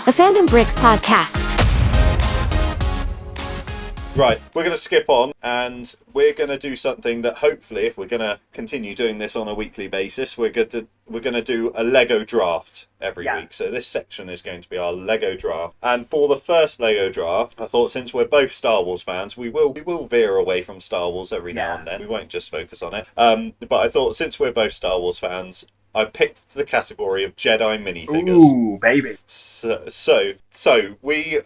the Fandom Bricks podcast. Right, we're going to skip on and we're going to do something that hopefully, if we're going to continue doing this on a weekly basis, we're going to do a Lego draft every week. So this section is going to be our Lego draft. And for the first Lego draft, I thought since we're both Star Wars fans, we will veer away from Star Wars every now and then. We won't just focus on it. But I thought since we're both Star Wars fans, I picked the category of Jedi Minifigures. Ooh, baby. So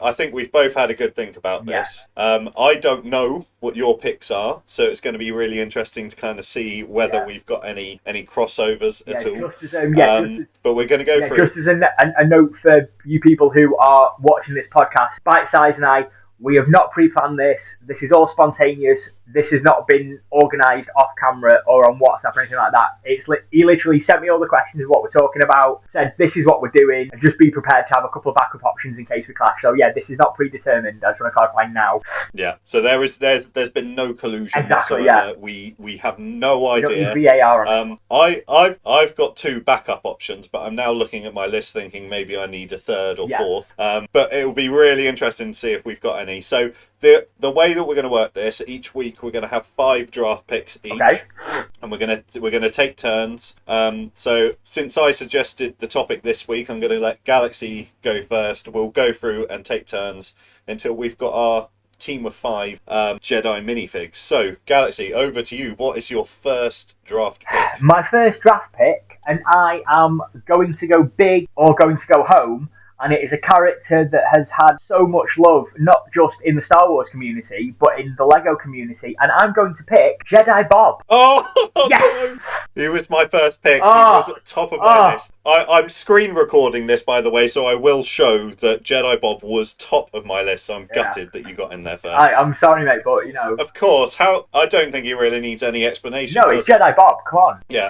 I think we've both had a good think about this. I don't know what your picks are, so it's going to be really interesting to kind of see whether we've got any crossovers at all. But we're going to go through. Just as a note for you people who are watching this podcast, Bite Size and I, we have not pre-planned this. This is all spontaneous. This has not been organised off camera or on WhatsApp or anything like that. He literally sent me all the questions of what we're talking about, said this is what we're doing, and just be prepared to have a couple of backup options in case we clash. So yeah, this is not predetermined. I just want to clarify now. Yeah. So there's been no collusion whatsoever. Yeah. We have no idea. VAR on I've got two backup options, but I'm now looking at my list thinking maybe I need a third or fourth. But it will be really interesting to see if we've got any. So the way that we're going to work this, each week we're going to have 5 draft picks each, and we're going to take turns. So since I suggested the topic this week, I'm going to let Galaxy go first. We'll go through and take turns until we've got our team of 5 Jedi minifigs. So Galaxy, over to you. What is your first draft pick? My first draft pick, and I am going to go big or going to go home. And it is a character that has had so much love, not just in the Star Wars community, but in the Lego community. And I'm going to pick Jedi Bob. Oh! Yes! He was my first pick. He was at the top of my list. I'm screen recording this, by the way, so I will show that Jedi Bob was top of my list. So I'm gutted that you got in there first. I'm sorry, mate, but, you know... Of course. I don't think he really needs any explanation. No, it's Jedi Bob. Come on. Yeah,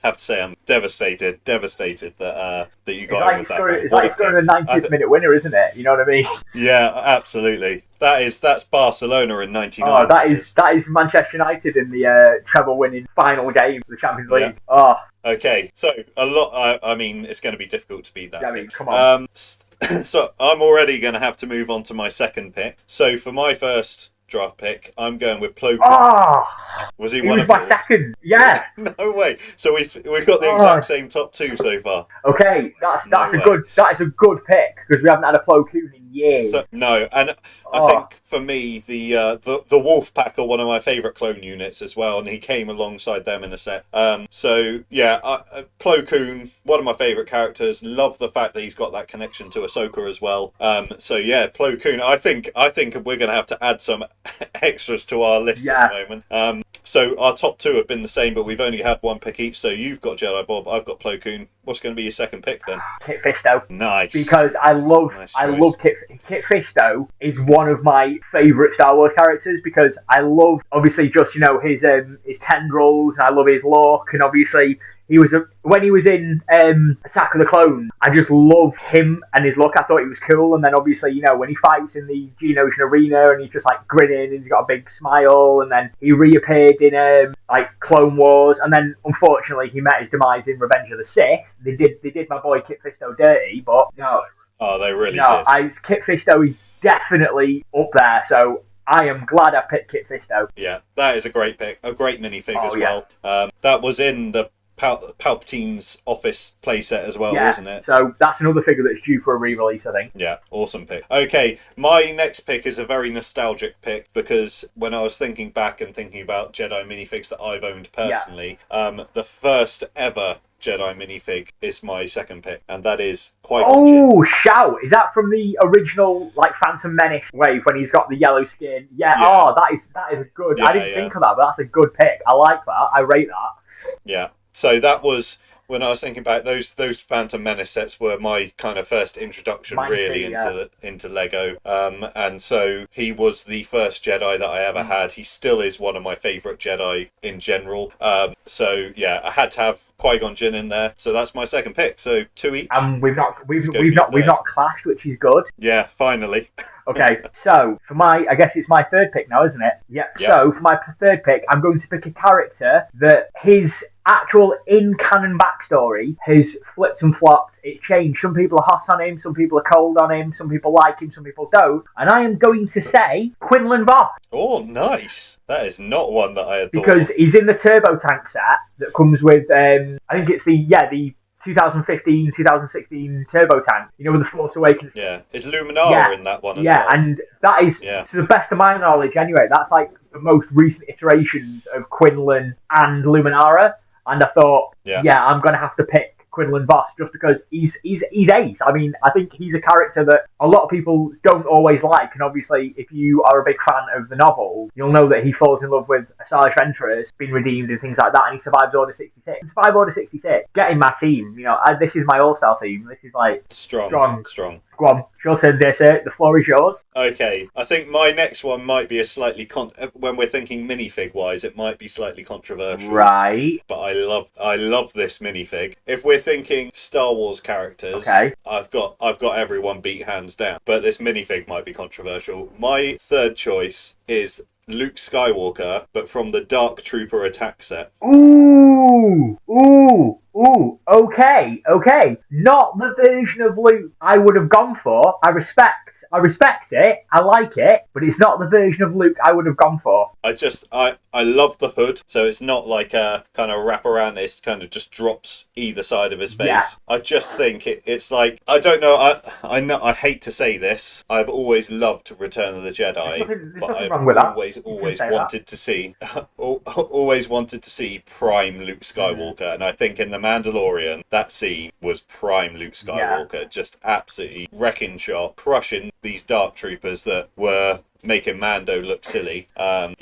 have to say I'm devastated that you got in with that one. It's like scoring a 90th minute winner, isn't it? You know what I mean? Yeah, absolutely. That's Barcelona in '99. Oh, that is Manchester United in the treble-winning final game of the Champions League. Yeah. Oh. Okay, so a lot. I mean, it's going to be difficult to beat that. I mean, come on. So I'm already going to have to move on to my second pick. So for my first draft pick, I'm going with Plo Koon. Oh, was he one one of yours? My second. Yeah. No way. So we've got the exact same top 2 so far. Okay, that is a good pick because we haven't had a Plo Koon in years. No, and I think for me the Wolf Pack are one of my favourite clone units as well, and he came alongside them in a set. So yeah, Plo Koon, one of my favourite characters. Love the fact that he's got that connection to Ahsoka as well. So yeah, Plo Koon. I think we're going to have to add some extras to our list at the moment. So our top 2 have been the same, but we've only had one pick each. So you've got Jedi Bob, I've got Plo Koon. What's going to be your second pick then? Kit Fisto. Nice. Because I love Kit Fisto is one of my favourite Star Wars characters because I love obviously just his tendrils, and I love his look, and obviously when he was in Attack of the Clones, I just love him and his look. I thought he was cool, and then obviously when he fights in the Geonosian arena and he's just like grinning and he's got a big smile, and then he reappeared in Clone Wars, and then unfortunately he met his demise in Revenge of the Sith. They did my boy Kit Fisto dirty, but no. Oh, they really did. Kit Fisto is definitely up there, so I am glad I picked Kit Fisto. Yeah, that is a great pick, a great minifig as well. That was in the Palpatine's office playset as well, wasn't it? So that's another figure that's due for a re-release, I think. Yeah, awesome pick. Okay, my next pick is a very nostalgic pick because when I was thinking back and thinking about Jedi minifigs that I've owned personally, the first ever Jedi minifig is my second pick, and that is Qui-Gon Jinn. Oh, shout! Is that from the original Phantom Menace wave when he's got the yellow skin? Yeah. Oh, that is a good. I didn't think of that, but that's a good pick. I like that. I rate that. Yeah. So that was when I was thinking about those Phantom Menace sets were my kind of first introduction into Lego. And so he was the first Jedi that I ever had. He still is one of my favourite Jedi in general. So yeah, I had to have Qui-Gon Jinn in there. So that's my second pick. So 2 each. And we've not clashed, which is good. Yeah, finally. Okay, so I guess it's my third pick now, isn't it? Yeah. So for my third pick, I'm going to pick a character that his actual in-canon backstory has flipped and flopped. It changed. Some people are hot on him, some people are cold on him, some people like him, some people don't. And I am going to say Quinlan Vos. Oh, nice. That is not one that I had thought because of. he's in the Turbo Tank set that comes with, I think it's the 2015, 2016 Turbo Tank, with the Force Awakens. Yeah. Is Luminara in that one as well? Yeah, and that is, to the best of my knowledge anyway, that's like the most recent iterations of Quinlan and Luminara. And I thought, I'm going to have to pick Quinlan Vos just because he's ace. I mean, I think he's a character that a lot of people don't always like, and obviously if you are a big fan of the novel, you'll know that he falls in love with Asajj Ventress, been redeemed and things like that, and he survives Order 66. Survive Order 66. Get in my team. This is my all-star team. This is like strong. Go on, your turn, Dessa. The floor is yours. Okay, I think my next one might be a slightly when we're thinking minifig wise, it might be slightly controversial. Right. But I love this minifig. If we're thinking Star Wars characters, I've got everyone beat hands down. But this minifig might be controversial. My third choice is Luke Skywalker, but from the Dark Trooper attack set. Ooh, okay. Not the version of Luke I would have gone for. I respect it, I like it, but it's not the version of Luke I would have gone for. I love the hood, so it's not like a kind of wrap around, it kind of just drops either side of his face. Yeah. I just think it's like, I don't know, I know I hate to say this, I've always loved Return of the Jedi, but I've always wanted to see prime Luke Skywalker, and I think in The Mandalorian, that scene was prime Luke Skywalker, just absolutely wrecking shop, crushing these dark troopers that were making Mando look silly. I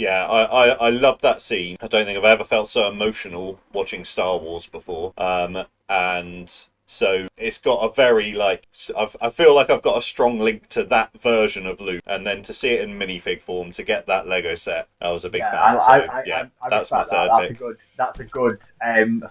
love that scene. I don't think I've ever felt so emotional watching Star Wars before. And so it's got a very, I feel like I've got a strong link to that version of Luke, and then to see it in minifig form, to get that Lego set, I was a big fan. That's my third pick. That's a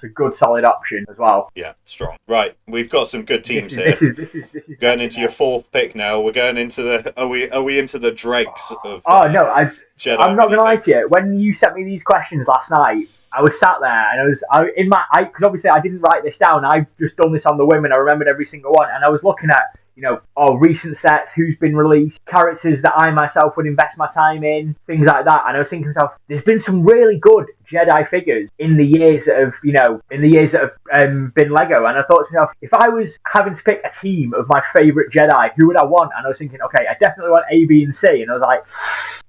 good solid option as well. Yeah, strong. Right, we've got some good teams here. This is going into your fourth pick now. We're going into the. Are we into the dregs of? Jedi I'm not going to lie to you. When you sent me these questions last night, I was sat there and because obviously I didn't write this down. I've just done this on the whim and I remembered every single one. And I was looking at, recent sets, who's been released, characters that I myself would invest my time in, things like that. And I was thinking to myself, there's been some really good Jedi figures in the years that have been Lego. And I thought to myself, if I was having to pick a team of my favourite Jedi, who would I want? And I was thinking, okay, I definitely want A, B, and C. And I was like,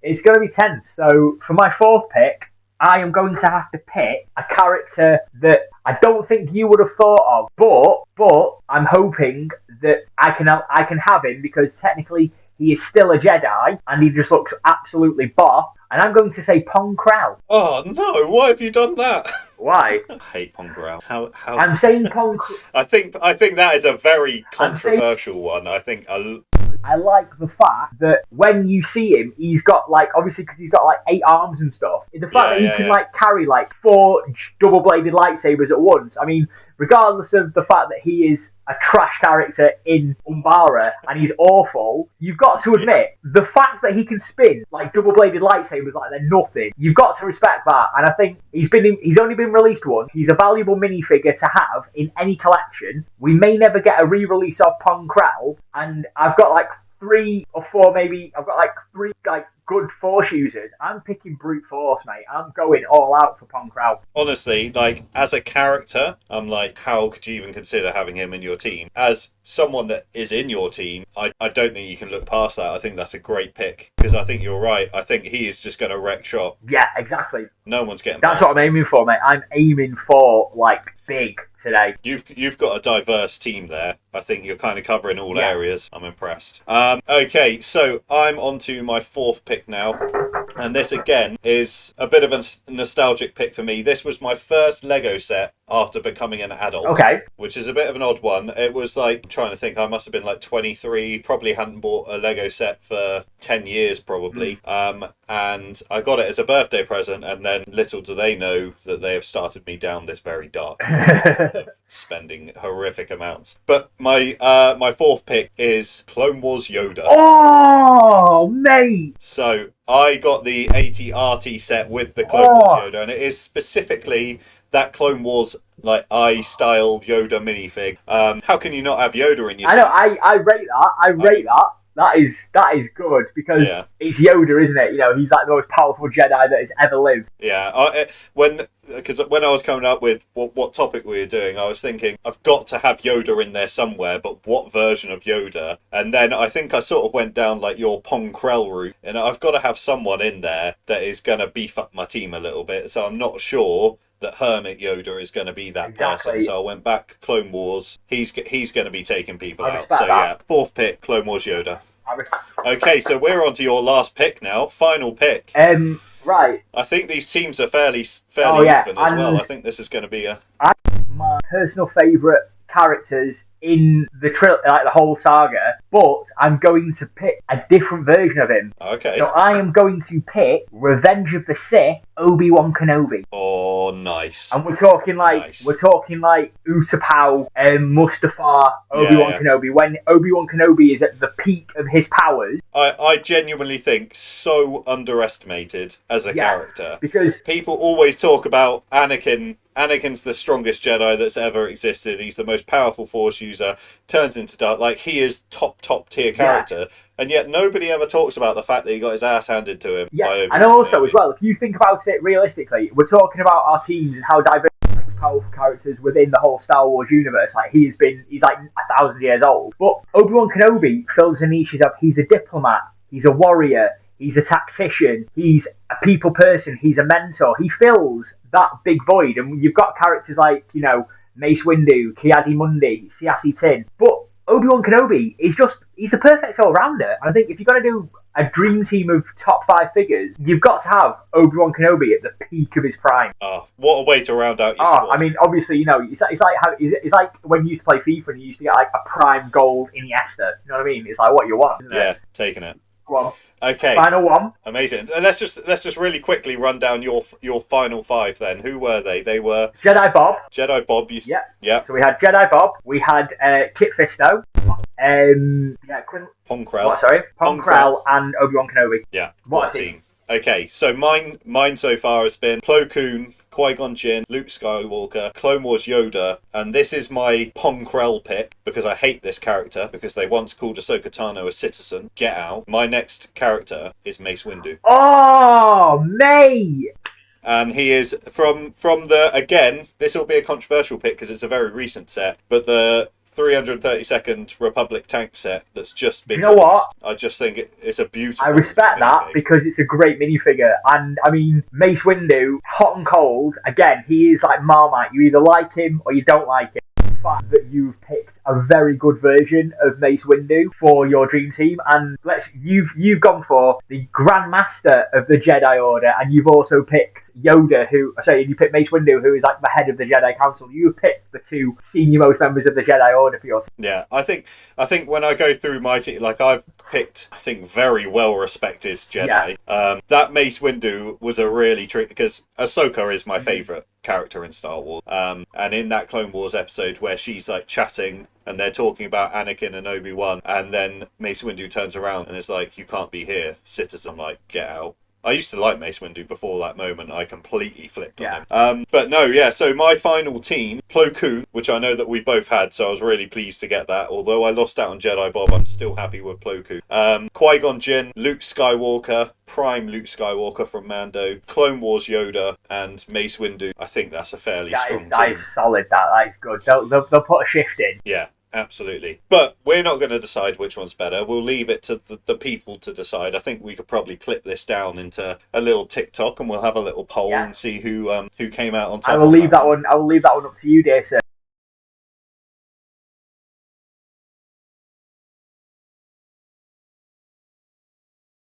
it's going to be tense. So for my fourth pick, I am going to have to pick a character that I don't think you would have thought of, but I'm hoping that I can have him because technically he is still a Jedi and he just looks absolutely boss. And I'm going to say Pong Krell. Oh no! Why have you done that? Why? I hate Pong Krell. How? I'm saying Pong. I think that is a very controversial one. I think. I like the fact that when you see him, he's got obviously because he's got 8 arms and stuff. The fact that he can carry 4 double-bladed lightsabers at once. I mean, regardless of the fact that he is a trash character in Umbara and he's awful, you've got to admit the fact that he can spin double-bladed lightsabers like they're nothing. You've got to respect that, and I think he's only been released once. He's a valuable minifigure to have in any collection. We may never get a re-release of Pong Krell, and I've got 3 or 4 maybe. I've got 3 good Force users. I'm picking brute force, mate. I'm going all out for Pong Krell. Honestly, as a character, I'm how could you even consider having him in your team? As someone that is in your team, I don't think you can look past that. I think that's a great pick because I think you're right. I think he is just going to wreck shop. Yeah, exactly. No one's getting That's past. What I'm aiming for, mate. I'm aiming for big today. You've got a diverse team there. I think you're kind of covering all areas. I'm impressed. Okay, so I'm on to my fourth pick now. And this again is a bit of a nostalgic pick for me. This was my first Lego set after becoming an adult. Okay. Which is a bit of an odd one. It was trying to think, I must have been 23, probably hadn't bought a Lego set for 10 years probably. And I got it as a birthday present, and then little do they know that they have started me down this very dark path of spending horrific amounts. But my fourth pick is Clone Wars Yoda. Oh, mate! So I got the 80 RT set with the Clone Wars Yoda, and it is specifically that Clone Wars like style Yoda minifig. How can you not have Yoda in your I team? know, I rate that. I rate that. That is good because it's Yoda, isn't it? You know, he's like the most powerful Jedi that has ever lived. Yeah, because when I was coming up with what topic we were doing, I was thinking I've got to have Yoda in there somewhere, but what version of Yoda? And then I think I sort of went down like your Pong Krell route, and I've got to have someone in there that is going to beef up my team a little bit. So I'm not sure that Hermit Yoda is going to be that person. So I went back Clone Wars. He's going to be taking people out. So yeah, fourth pick, Clone Wars Yoda. Okay, so we're on to your last pick now. Final pick. Right. I think these teams are fairly even as well. I think this is going to be my personal favourite characters in the the whole saga, but I'm going to pick a different version of him. Okay. So I am going to pick Revenge of the Sith, Obi-Wan Kenobi. Oh, nice. And we're talking like Utapau and Mustafar Obi-Wan Kenobi. When Obi-Wan Kenobi is at the peak of his powers. I genuinely think so underestimated as a character. Because people always talk about Anakin. Anakin's the strongest Jedi that's ever existed. He's the most powerful Force user. Turns into dark. Like, he is top tier character. And yet nobody ever talks about the fact that he got his ass handed to him. Yeah, and also as well, if you think about it realistically, we're talking about our teams and how diverse powerful characters within the whole Star Wars universe. Like, he's like 1,000 years old. But Obi-Wan Kenobi fills the niches of he's a diplomat, he's a warrior, he's a tactician, he's a people person, he's a mentor. He fills that big void, and you've got characters like, you know, Mace Windu, Ki-Adi-Mundi, Siasi Tin. But Obi-Wan Kenobi is he's the perfect all-rounder. And I think if you're going to do a dream team of top 5 figures, you've got to have Obi-Wan Kenobi at the peak of his prime. Oh, what a way to round out your squad. I mean, obviously, you know, it's like when you used to play FIFA and you used to get like a prime gold Iniesta. You know what I mean? It's like what you want, isn't it? Taking it. Go on. Okay. Final one. Amazing. And let's just really quickly run down your final 5 then. Who were they? They were Jedi Bob. Jedi Bob. Yeah. So we had Jedi Bob. We had Kit Fisto. Pong Krell. What, sorry? Pong Krell and Obi-Wan Kenobi. Yeah. What a team. Okay, so mine so far has been Plo Koon, Qui-Gon Jinn, Luke Skywalker, Clone Wars Yoda, and this is my Pong Krell pick because I hate this character because they once called Ahsoka Tano a citizen. Get out. My next character is Mace Windu. Oh, mate! And he is from the, again, this will be a controversial pick because it's a very recent set, but the 332nd Republic tank set that's just been released. What? I just think it's a beautiful. I respect that because it's a great minifigure. And I mean, Mace Windu, hot and cold, again, he is like Marmite. You either like him or you don't like him. The fact that you've picked a very good version of Mace Windu for your dream team, and you've gone for the Grand Master of the Jedi Order, and you've also picked Yoda, you picked Mace Windu, who is like the head of the Jedi Council. You've picked the 2 senior most members of the Jedi Order for your team. Yeah, I think when I go through my team, like I've picked, I think, very well respected Jedi. Yeah. That Mace Windu was a really trick because Ahsoka is my favourite character in Star Wars. And in that Clone Wars episode where she's like chatting and they're talking about Anakin and Obi-Wan, and then Mace Windu turns around and is like, "You can't be here, citizen." I'm like, get out. I used to like Mace Windu before that moment. I completely flipped on him. But no, yeah, so my final team, Plo Koon, which I know that we both had, so I was really pleased to get that. Although I lost out on Jedi Bob, I'm still happy with Plo Koon. Qui-Gon Jinn, Luke Skywalker, Prime Luke Skywalker from Mando, Clone Wars Yoda, and Mace Windu. I think that's a fairly strong team. That is solid, that is good. They'll put a shift in. Yeah. Absolutely. But we're not going to decide which one's better. We'll leave it to the people to decide. I think we could probably clip this down into a little TikTok and we'll have a little poll and see who came out on top. I will leave that one up to you, dear sir.